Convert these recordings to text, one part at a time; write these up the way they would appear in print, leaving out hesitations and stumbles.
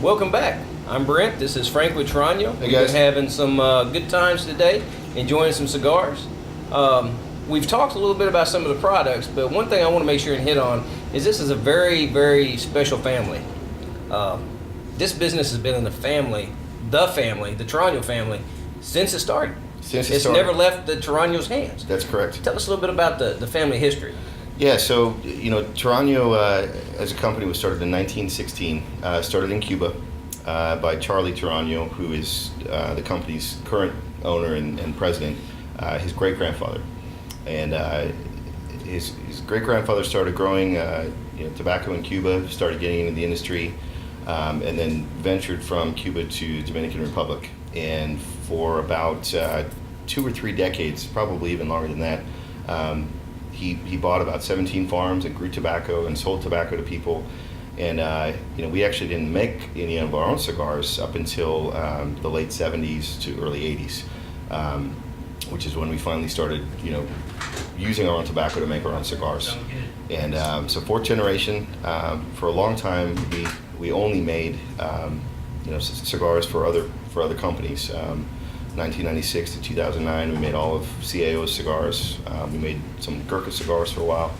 Welcome back. I'm Brent. This is Frank with Torano. Hey We've guys. been having some good times today, enjoying some cigars. We've talked a little bit about some of the products, but one thing I want to make sure and hit on is this is a very, very special family. This business has been in the Torano family, since it started. It's never left the Torano's hands. That's correct. Tell us a little bit about the family history. Yeah, so, Torano as a company was started in 1916, started in Cuba by Charlie Torano, who is the company's current owner and president, his great-grandfather. And his great-grandfather started growing tobacco in Cuba, started getting into the industry, and then ventured from Cuba to Dominican Republic. And for about 2 or 3 decades, probably even longer than that, he bought about 17 farms and grew tobacco and sold tobacco to people. And we actually didn't make any of our own cigars up until the late 70s to early 80s, which is when we finally started using our own tobacco to make our own cigars. And so fourth generation, for a long time we only made cigars for other companies. 1996 to 2009, we made all of CAO's cigars. We made some Gurkha cigars for a while,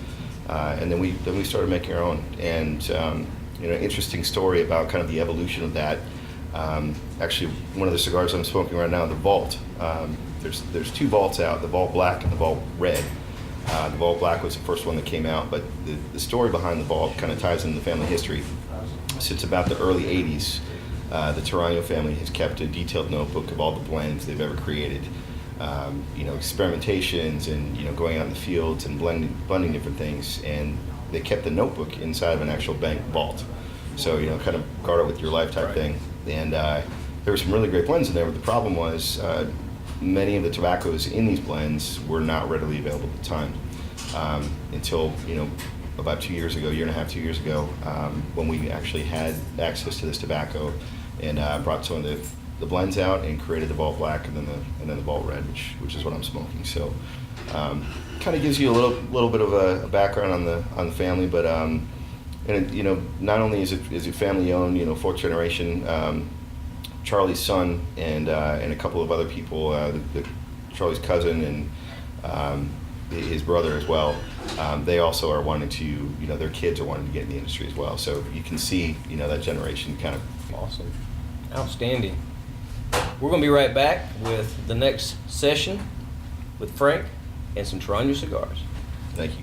and then we started making our own. And interesting story about kind of the evolution of that. Actually, one of the cigars I'm smoking right now, the Vault. There's 2 Vaults out, the Vault Black and the Vault Red. The Vault Black was the first one that came out, but the story behind the Vault kind of ties into the family history. Since about the early 80s. The Torano family has kept a detailed notebook of all the blends they've ever created, experimentations and going out in the fields and blending different things, and they kept the notebook inside of an actual bank vault. So kind of guard it with your life type thing. And there were some really great blends in there, but the problem was many of the tobaccos in these blends were not readily available at the time until about 2 years ago, 1.5 2 years ago, when we actually had access to this tobacco, and brought some of the blends out and created the Vault Black and then the Vault Red, which is what I'm smoking. So, kind of gives you a little bit of a background on the family, but not only is it family owned, fourth generation. Charlie's son and a couple of other people, Charlie's cousin and his brother as well. They also are wanting to, their kids are wanting to get in the industry as well. So you can see, that generation kind of. Awesome. Outstanding. We're going to be right back with the next session with Frank and some Torano cigars. Thank you.